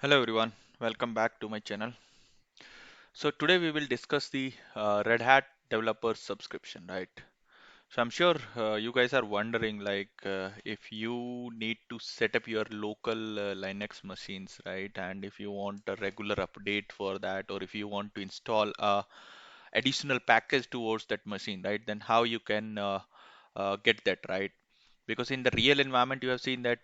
Hello everyone, welcome back to my channel. So today we will discuss the Red Hat developer subscription, right? So I'm sure you guys are wondering if you need to set up your local Linux machines, right? And if you want a regular update for that, or if you want to install a additional package towards that machine, right? Then how you can get that, right? Because in the real environment you have seen that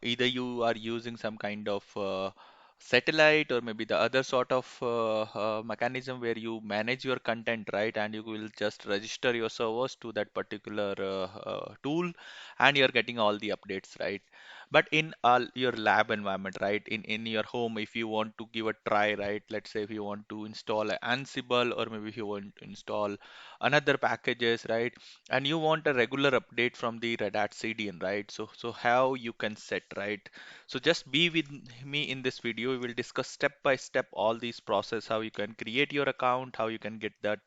either you are using some kind of satellite or maybe the other sort of mechanism where you manage your content, right? And you will just register your servers to that particular tool and you're getting all the updates, right? But in your lab environment, right, in your home, if you want to give a try, right, let's say if you want to install an Ansible or maybe if you want to install another packages, right, and you want a regular update from the Red Hat CDN, right? So how you can set, right? So just be with me in this video. We will discuss step by step all these process, how you can create your account, how you can get that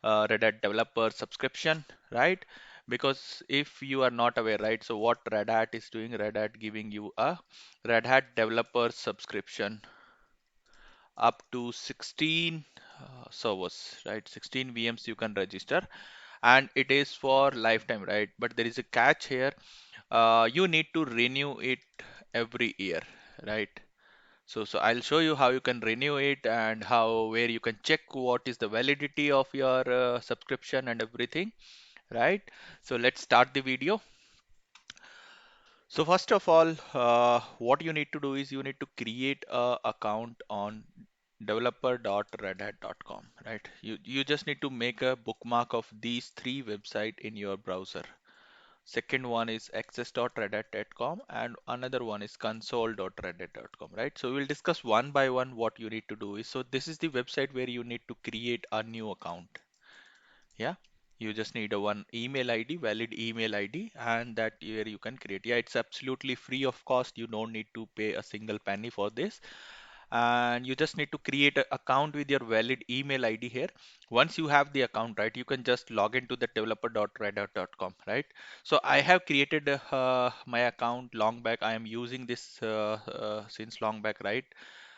Red Hat developer subscription, right? Because if you are not aware, right, so what Red Hat is doing, Red Hat giving you a Red Hat developer subscription up to 16 servers, right? 16 VMs you can register and it is for lifetime, right? But there is a catch here. You need to renew it every year, right? So I'll show you how you can renew it and how where you can check what is the validity of your subscription and everything, right? So let's start the video. So first of all, what you need to do is you need to create a account on developer.redhat.com, right? You just need to make a bookmark of these three websites in your browser. Second one is access.redhat.com and another one is console.redhat.com, right? So we'll discuss one by one what you need to do is. So this is the website where you need to create a new account. Yeah. You just need a one email ID, valid email ID, and that where you can create. Yeah, it's absolutely free of cost. You don't need to pay a single penny for this and you just need to create an account with your valid email ID here. Once you have the account, right, you can just log into the developer.redhat.com, right? So I have created my account long back. I am using this since long back, right?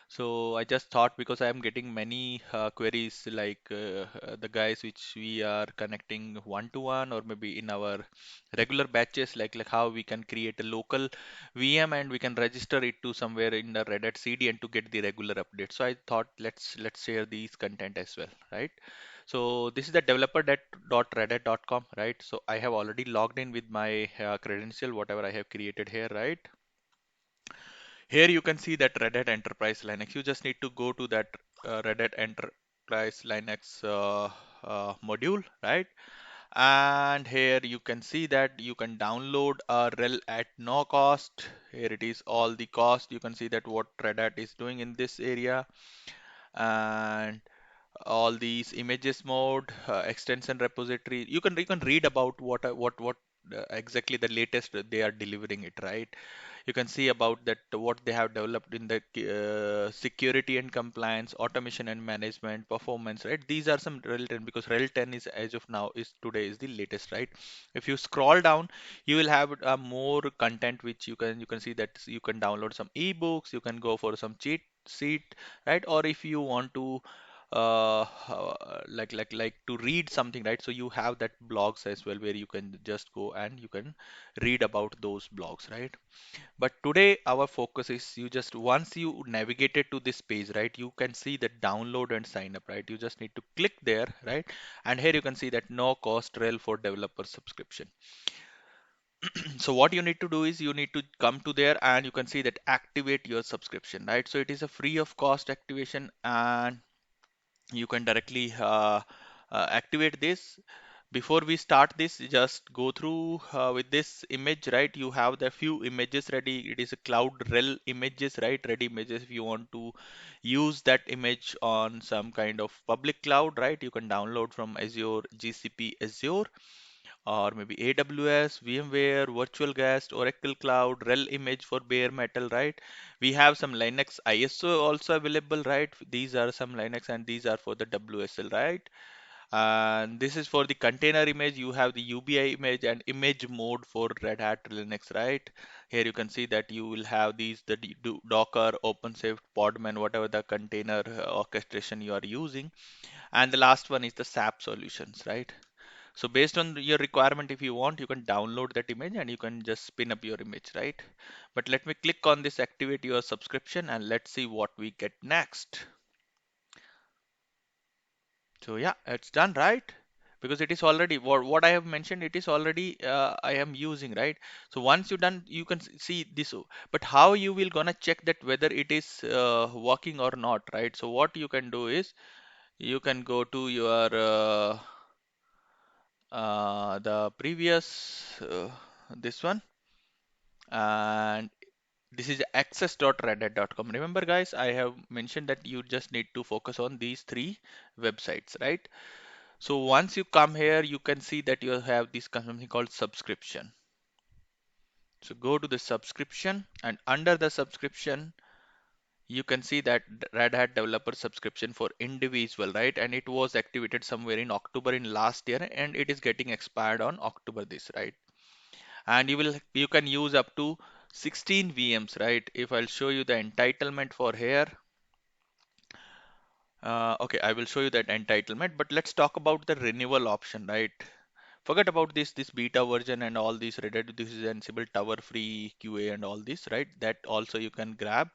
So I just thought because I am getting many queries the guys which we are connecting one to one or maybe in our regular batches like how we can create a local VM and we can register it to somewhere in the Red Hat CDN to get the regular update. So I thought let's share these content as well, right? So this is the developer.redhat.com, right? So I have already logged in with my credential, whatever I have created here, right? Here you can see that Red Hat Enterprise Linux. You just need to go to that Red Hat Enterprise Linux module, right? And here you can see that you can download a rel at no cost. Here it is all the cost. You can see that what Red Hat is doing in this area and all these images mode, extension repository. You can read about what exactly the latest they are delivering it, right? You can see about that what they have developed in the security and compliance, automation and management, performance, right? These are some rel 10 because rel 10 is as of now is today is the latest, right? If you scroll down you will have more content which you can see that you can download some ebooks, you can go for some cheat sheet, right? Or if you want to to read something, right? So you have that blogs as well where you can just go and you can read about those blogs, right? But today our focus is you just once you navigated to this page, right, you can see that download and sign up, right? You just need to click there, right? And here you can see that no cost rel for developer subscription. So what you need to do is you need to come to there and you can see that activate your subscription, right? So it is a free of cost activation and you can directly activate this. Before we start this, just go through with this image, right? You have the few images ready. It is a cloud rel images, right? Ready images. If you want to use that image on some kind of public cloud, right? You can download from Azure, GCP Azure, or maybe AWS, VMware, Virtual Guest, Oracle Cloud, rel image for bare metal, right? We have some Linux ISO also available, right? These are some Linux and these are for the WSL, right? And this is for the container image. You have the UBI image and image mode for Red Hat Linux, right? Here you can see that you will have these the Docker, OpenShift, Podman, whatever the container orchestration you are using. And the last one is the SAP solutions, right? So based on your requirement, if you want, you can download that image and you can just spin up your image, right? But let me click on this activate your subscription and let's see what we get next. So yeah, it's done, right? Because it is already what I have mentioned, it is already I am using, right? So once you done, you can see this. But how you will gonna check that whether it is working or not, right? So what you can do is you can go to your the previous this one, and this is access.redhat.com. Remember guys, I have mentioned that you just need to focus on these three websites, right? So once you come here, you can see that you have this something called subscription. So go to the subscription, and under the subscription you can see that Red Hat developer subscription for individual, right? And it was activated somewhere in October in last year, and it is getting expired on October this, right? And you can use up to 16 VMs, right? If I'll show you the entitlement for here, okay, I will show you that entitlement, but let's talk about the renewal option, right? Forget about this beta version and all these Red. This is Ansible Tower Free QA and all this, right? That also you can grab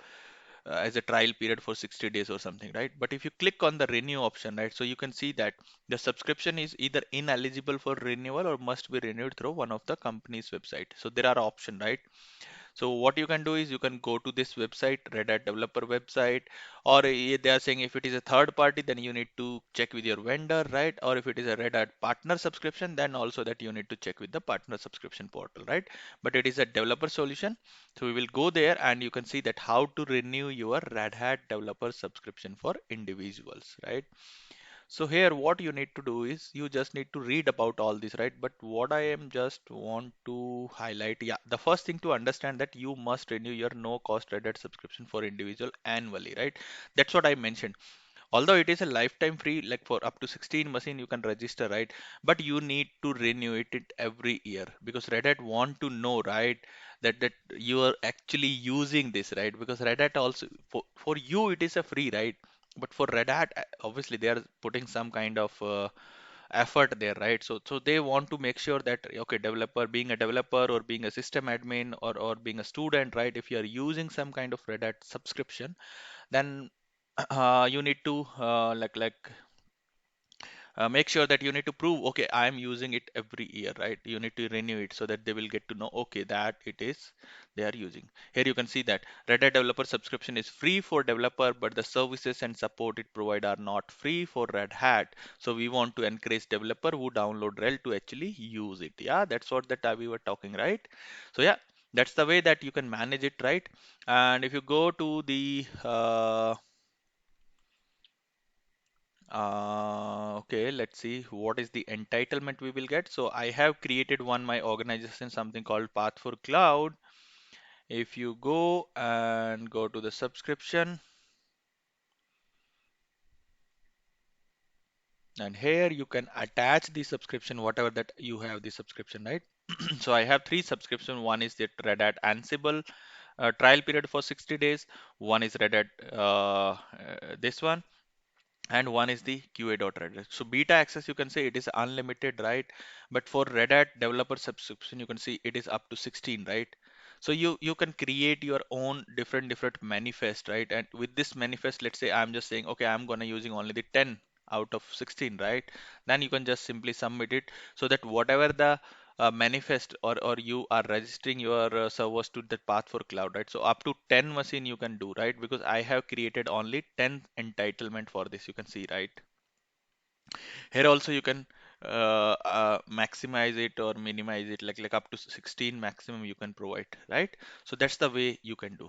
as a trial period for 60 days or something, right? But if you click on the renew option, right, so you can see that the subscription is either ineligible for renewal or must be renewed through one of the company's website. So there are options, right? So what you can do is you can go to this website, Red Hat developer website, or they are saying if it is a third party, then you need to check with your vendor, right? Or if it is a Red Hat partner subscription, then also that you need to check with the partner subscription portal, right? But it is a developer solution. So we will go there and you can see that how to renew your Red Hat developer subscription for individuals, right? So here what you need to do is you just need to read about all this, right? But what I am just want to highlight, yeah, the first thing to understand that you must renew your no cost Reddit subscription for individual annually, right? That's what I mentioned. Although it is a lifetime free, like for up to 16 machine you can register, right? But you need to renew it every year because Red Hat want to know, right? That you are actually using this, right? Because Red Hat also for you it is a free, right? But for Red Hat, obviously they are putting some kind of effort there, right? So they want to make sure that okay, developer being a developer or being a system admin or being a student, right? If you are using some kind of Red Hat subscription, then you need to make sure that you need to prove okay, I am using it every year, right? You need to renew it so that they will get to know okay that it is they are using. Here you can see that Red Hat developer subscription is free for developer, but the services and support it provide are not free for Red Hat. So we want to encourage developer who download rel to actually use it. Yeah, that's what that we were talking, right? So yeah, that's the way that you can manage it, right? And if you go to the okay, let's see what is the entitlement we will get. So I have created one my organization something called Path for Cloud. If you go and go to the subscription, and here you can attach the subscription, whatever that you have the subscription, right? So I have three subscription. One is the Red Hat Ansible trial period for 60 days. One is Red Hat this one, and one is the QA.Red. So beta access you can say it is unlimited, right? But for Red Hat developer subscription you can see it is up to 16, right? So you can create your own different manifest, right? And with this manifest, let's say I'm just saying okay, I'm gonna using only the 10 out of 16, right? Then you can just simply submit it so that whatever the manifest or you are registering your servers to the path for cloud, right? So up to 10 machine you can do, right? Because I have created only 10 entitlement for this, you can see, right? Here also you can maximize it or minimize it, like up to 16 maximum you can provide, right? So that's the way you can do.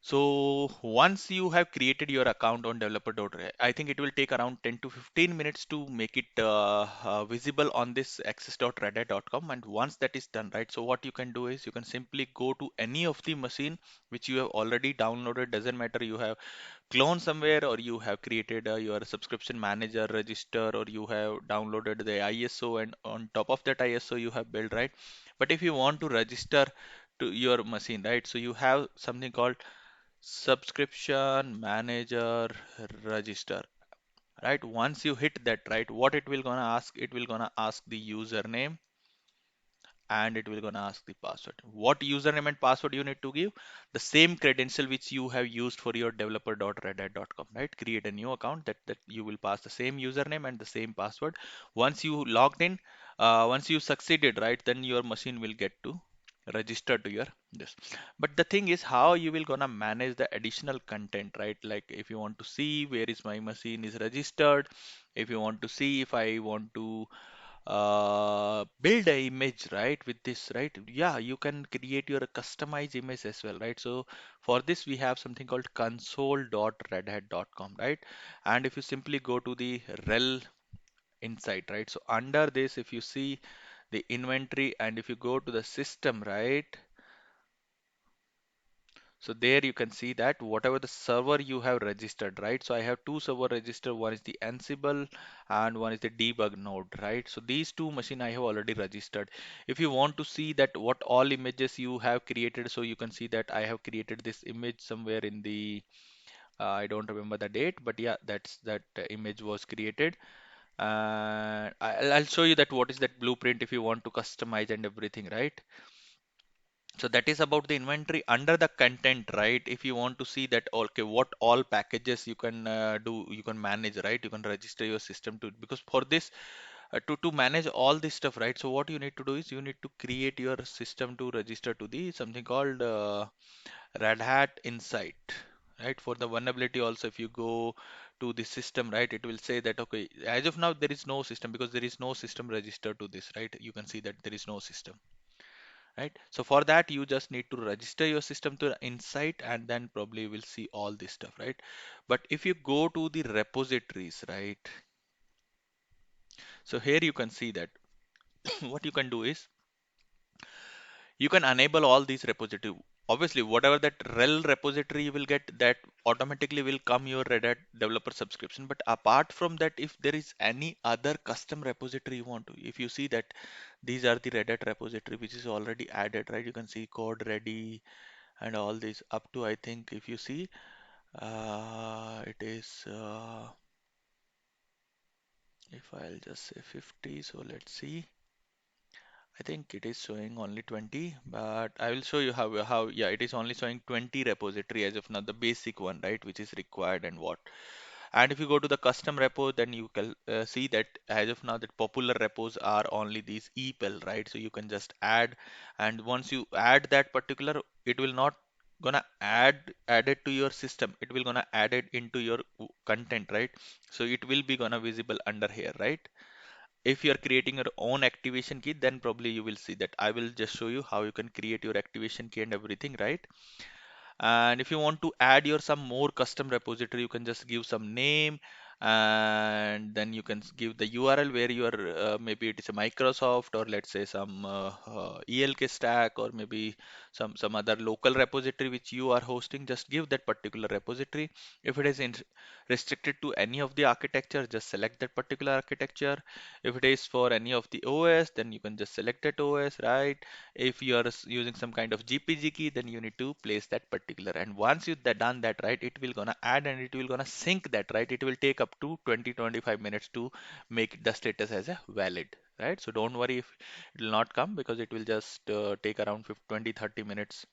So once you have created your account on developer.ai, I think it will take around 10 to 15 minutes to make it visible on this access.reddit.com. And once that is done, right, so what you can do is you can simply go to any of the machine which you have already downloaded. Doesn't matter you have clone somewhere or you have created your subscription manager register or you have downloaded the ISO and on top of that ISO you have built, right? But if you want to register to your machine, right, so you have something called subscription manager register, right? Once you hit that, right, what it will gonna ask, it will gonna ask the username and it will gonna ask the password. What username and password you need to give? The same credential which you have used for your developer.redhat.com, right? Create a new account that you will pass the same username and the same password. Once you logged in, once you succeeded, right, then your machine will get to register to your this. But the thing is how you will gonna manage the additional content, right? Like if you want to see where is my machine is registered, if you want to see if I want to build a image, right, with this, right, yeah, you can create your customized image as well, right? So for this we have something called console.redhat.com, right? And if you simply go to the rel insight, right, so under this if you see the inventory and if you go to the system, right, so there you can see that whatever the server you have registered, right? So I have two server registered. One is the Ansible and one is the debug node, right? So these two machine I have already registered. If you want to see that what all images you have created, so you can see that I have created this image somewhere in the I don't remember the date, but yeah, that's that image was created. I'll show you that what is that blueprint if you want to customize and everything, right? So that is about the inventory under the content, right? If you want to see that, okay, what all packages you can do, you can manage, right? You can register your system to, because for this, to manage all this stuff, right? So what you need to do is you need to create your system to register to the something called Red Hat Insight, right? For the vulnerability also, if you go to the system, right, it will say that, okay, as of now, there is no system because there is no system registered to this, right? You can see that there is no system, right? So for that, you just need to register your system to Insight and then probably you will see all this stuff, right? But if you go to the repositories, right? So here you can see that what you can do is you can enable all these repository. Obviously, whatever that rel repository you will get, that automatically will come your Red Hat developer subscription. But apart from that, if there is any other custom repository you want to, if you see that these are the Red Hat repository which is already added, right? You can see code ready and all this up to, I think if you see it is if I'll just say 50, so let's see. I think it is showing only 20, but I will show you how yeah, it is only showing 20 repository as of now, the basic one, right, which is required and what. And if you go to the custom repo, then you can see that as of now that popular repos are only these EPEL, right? So you can just add, and once you add that particular, it will not gonna add it to your system. It will gonna add it into your content, right? So it will be gonna visible under here, right? If you are creating your own activation key, then probably you will see that. I will just show you how you can create your activation key and everything, right? And if you want to add your some more custom repository, you can just give some name and then you can give the URL where you are maybe it is a Microsoft or let's say some ELK stack or maybe some other local repository which you are hosting. Just give that particular repository. If it is restricted to any of the architecture, just select that particular architecture. If it is for any of the OS, then you can just select that OS, right? If you are using some kind of GPG key, then you need to place that particular. And once you done that, right, it will gonna add and it will gonna sync that, right? It will take up to 20-25 minutes to make the status as a valid, right? So don't worry if it will not come because it will just take around 20-30 minutes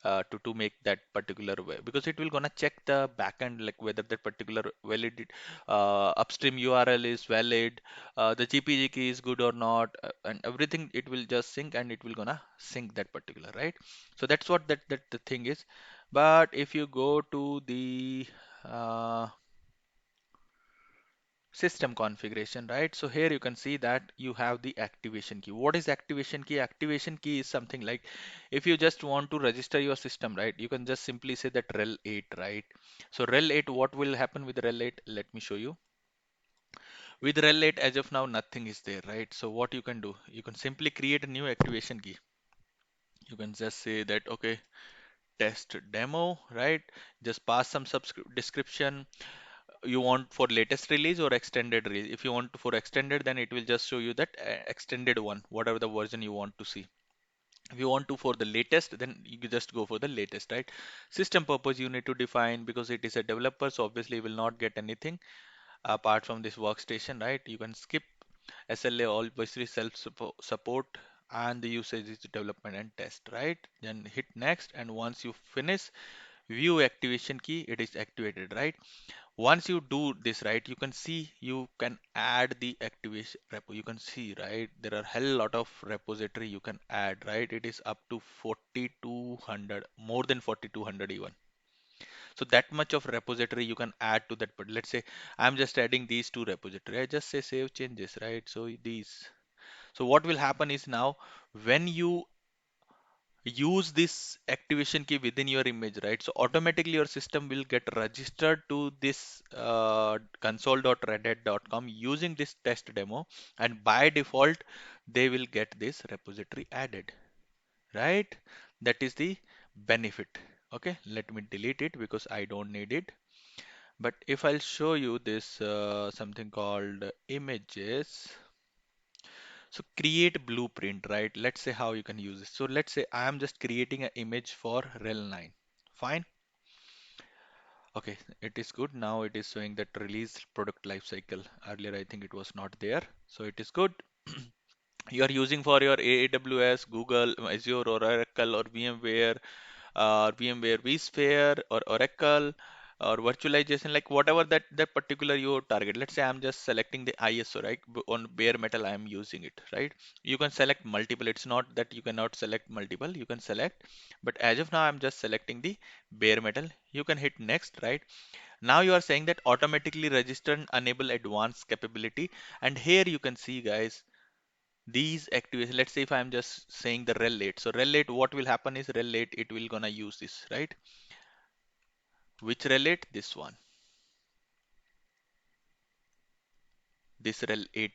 to make that particular way, because it will gonna check the backend like whether that particular valid upstream URL is valid, the GPG key is good or not, and everything it will just sync and it will gonna sync that particular, right? So that's what that the thing is. But if you go to the uh, System configuration, right? So here you can see that you have the activation key. What is activation key? Activation key is something like if you just want to register your system, right? You can just simply say that rel 8, right? So rel 8, what will happen with rel 8? Let me show you. With rel 8, as of now, nothing is there, right? So what you can do, you can simply create a new activation key. You can just say that, okay, test demo, right? Just pass some description. You want for latest release or extended release. If you want for extended, then it will just show you that extended one, whatever the version you want to see. If you want to for the latest, then you can just go for the latest, right? System purpose you need to define because it is a developer, so obviously you will not get anything apart from this workstation, right? You can skip SLA, obviously self support, and the usage is development and test, right? Then hit next, and once you finish, view activation key, it is activated, right? Once you do this, right, you can see you can add the activation repo. You can see, right, there are hell lot of repository you can add, right? It is up to 4200, more than 4200 even. So that much of repository you can add to that. But let's say I'm just adding these two repository. I just say save changes, right? So these. So what will happen is now when you use this activation key within your image, right? So automatically your system will get registered to this console.redhat.com using this test demo, and by default they will get this repository added, right? That is the benefit. Okay, let me delete it because I don't need it. But if I'll show you this something called images, so create blueprint, right? Let's say how you can use this. So let's say I am just creating an image for rel 9. Fine. Okay, it is good. Now it is showing that release product lifecycle. Earlier, I think it was not there. So it is good. You are using for your AWS, Google, Azure, or Oracle, or VMware, VMware vSphere, or Oracle, or virtualization, like whatever that particular you target. Let's say I'm just selecting the ISO, right? On bare metal, I am using it, right? You can select multiple. It's not that you cannot select multiple. You can select, but as of now, I'm just selecting the bare metal. You can hit next, right? Now you are saying that automatically register and enable advanced capability. And here you can see, guys, these activations. Let's say if I'm just saying the rel 8. So rel 8, what will happen is rel 8, it will gonna use this, right? Which rel 8? This one. This rel 8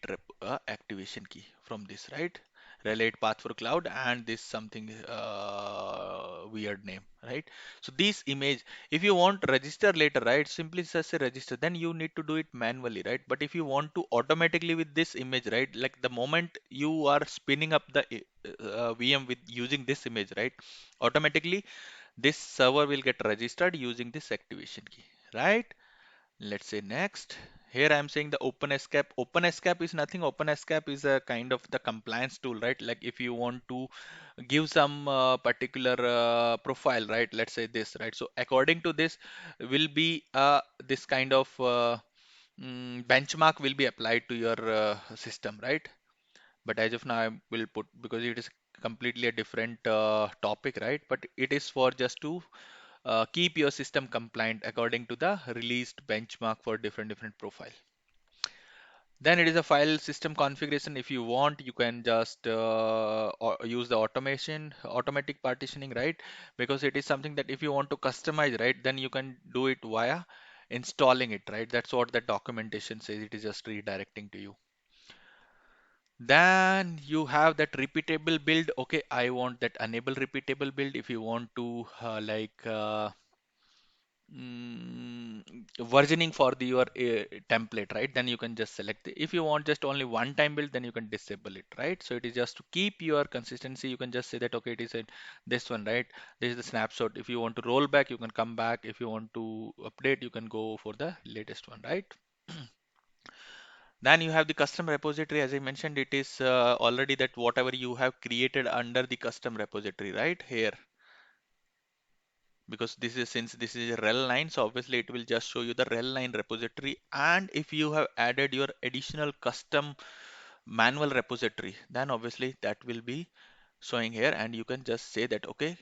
activation key from this, right? Rel 8 path for cloud and this something weird name, right? So this image, if you want register later, right? Simply just say register, then you need to do it manually, right? But if you want to automatically with this image, right? Like the moment you are spinning up the VM with using this image, right? Automatically this server will get registered using this activation key, right? Let's say next. Here I'm saying the OpenSCAP. OpenSCAP is nothing. OpenSCAP is a kind of the compliance tool, right? Like if you want to give some particular profile, right? Let's say this, right? So according to this will be this kind of benchmark will be applied to your system, right? But as of now, I will put because it is completely a different topic, right? But it is for just to keep your system compliant according to the released benchmark for different profile. Then it is a file system configuration. If you want, you can just use the automatic partitioning, right? Because it is something that if you want to customize, right, then you can do it via installing it, right? That's what the documentation says. It is just redirecting to you. Then you have that repeatable build. Okay, I want that enable repeatable build. If you want to mm, versioning for your template, right? Then you can just select if you want just only one time build, then you can disable it, right? So it is just to keep your consistency. You can just say that okay, it is this one, right? This is the snapshot. If you want to roll back, you can come back. If you want to update, you can go for the latest one, right? Then you have the custom repository. As I mentioned, it is already that whatever you have created under the custom repository, right here, because this is since this is a rel 9, so obviously it will just show you the rel 9 repository. And if you have added your additional custom manual repository, then obviously that will be showing here, and you can just say that okay,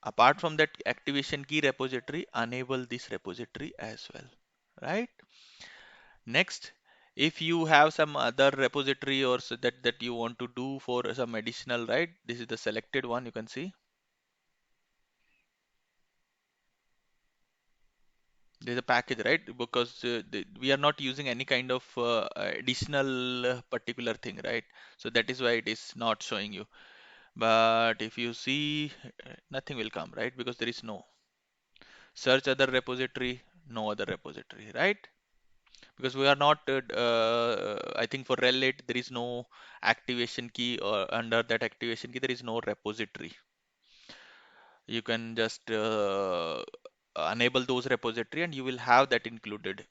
apart from that activation key repository, enable this repository as well, right? Next, If you have some other repository or so that you want to do for some additional, right? This is the selected one, you can see. There's a package, right? Because we are not using any kind of additional particular thing, right? So that is why it is not showing you. But if you see, nothing will come, right? Because there is no search other repository, no other repository, right? Because we are not, I think for rel 8, there is no activation key, or under that activation key, there is no repository. You can just enable those repository and you will have that included,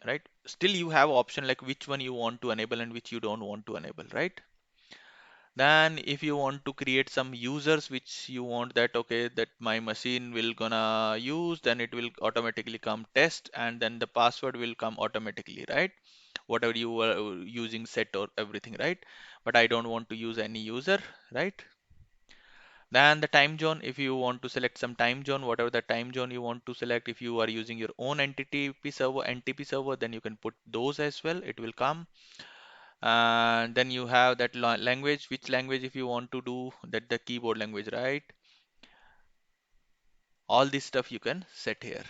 right? Still you have option like which one you want to enable and which you don't want to enable, right? Then if you want to create some users which you want that, okay, that my machine will gonna use, then it will automatically come test and then the password will come automatically, right? Whatever you were using set or everything, right? But I don't want to use any user, right? Then the time zone, if you want to select some time zone, whatever the time zone you want to select, if you are using your own NTP server, then you can put those as well, it will come. And then you have that language, which language if you want to do that, the keyboard language, right? All this stuff you can set here.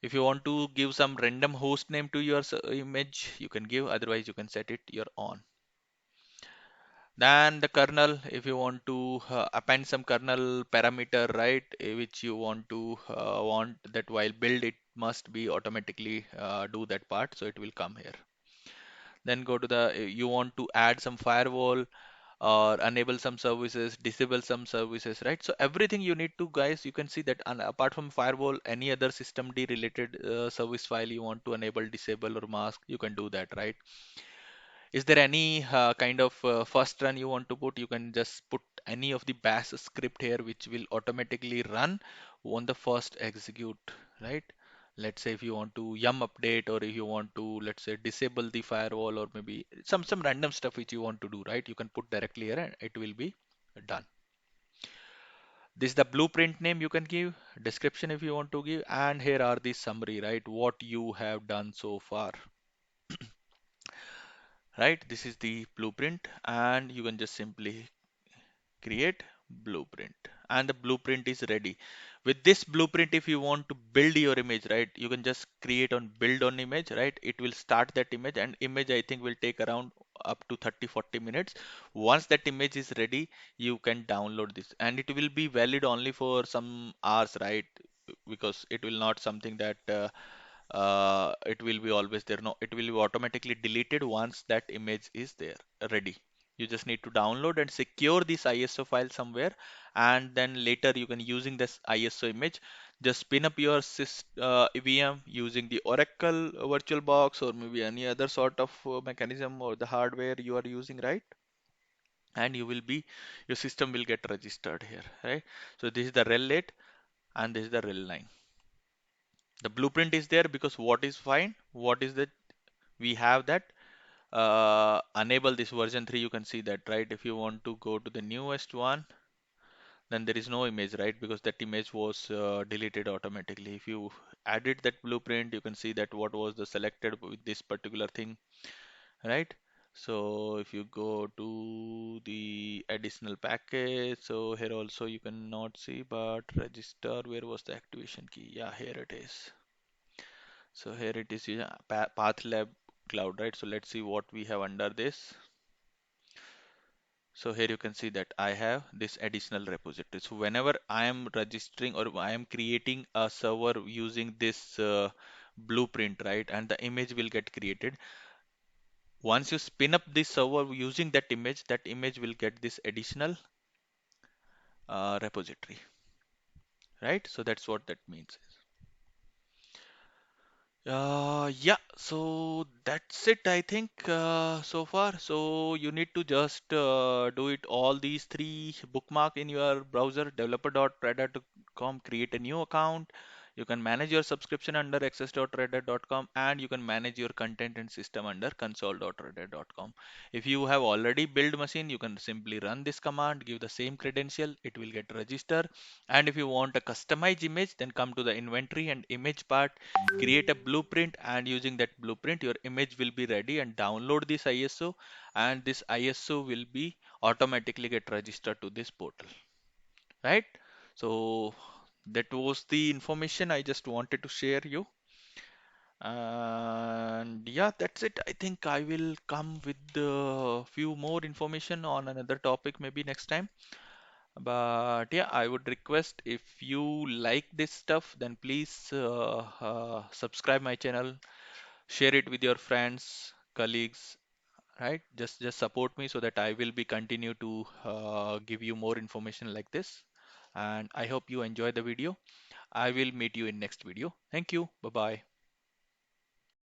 If you want to give some random host name to your image, you can give, otherwise you can set it your own. Then the kernel, if you want to append some kernel parameter, right, which you want to want that while build it must be automatically do that part, so it will come here. Then go to the you want to add some firewall or enable some services, disable some services, right? So everything you need to, guys, you can see that apart from firewall, any other systemd related service file you want to enable, disable or mask, you can do that, right? Is there any kind of first run you want to put? You can just put any of the bash script here, which will automatically run on the first execute, right? Let's say if you want to yum update, or if you want to, let's say, disable the firewall, or maybe some random stuff which you want to do, right? You can put directly here and it will be done. This is the blueprint name you can give, description if you want to give, and here are the summary, right? What you have done so far, right? This is the blueprint, and you can just simply create blueprint, and the blueprint is ready. With this blueprint, if you want to build your image, right, you can just create on build on image, right? It will start that image, and image I think will take around up to 30-40 minutes. Once that image is ready, you can download this, and it will be valid only for some hours, right? Because it will not something that it will be always there. No, it will be automatically deleted once that image is there ready. You just need to download and secure this ISO file somewhere, and then later you can, using this ISO image, just spin up your VM using the Oracle VirtualBox or maybe any other sort of mechanism or the hardware you are using, right? And you will be, your system will get registered here, right? So this is the rel 8 and this is the rel 9. The blueprint is there because what is fine, what is that we have that enable this version 3, you can see that, right? If you want to go to the newest one, then there is no image, right? Because that image was deleted automatically. If you added that blueprint, you can see that what was the selected with this particular thing, right? So if you go to the additional package, so here also you cannot see, but register, where was the activation key? Yeah, here it is. So here it is, yeah, path lab cloud, right? So let's see what we have under this. So here you can see that I have this additional repository. So whenever I am registering or I am creating a server using this blueprint, right, and the image will get created. Once you spin up this server using that image will get this additional repository, right? So that's what that means. Yeah, so that's it, I think, so far. So you need to just do it all these three bookmark in your browser, developer.reddit.com, create a new account. You can manage your subscription under access.redhat.com, and you can manage your content and system under console.redhat.com. If you have already built machine, you can simply run this command, give the same credential, it will get register. And if you want a customized image, then come to the inventory and image part, create a blueprint, and using that blueprint, your image will be ready, and download this ISO, and this ISO will be automatically get registered to this portal, right? So that was the information I just wanted to share you. And yeah, that's it. I think I will come with a few more information on another topic maybe next time. But yeah, I would request, if you like this stuff, then please subscribe my channel, share it with your friends, colleagues, right? Just support me so that I will be continue to give you more information like this. And I hope you enjoy the video. I will meet you in next video. Thank you. Bye bye.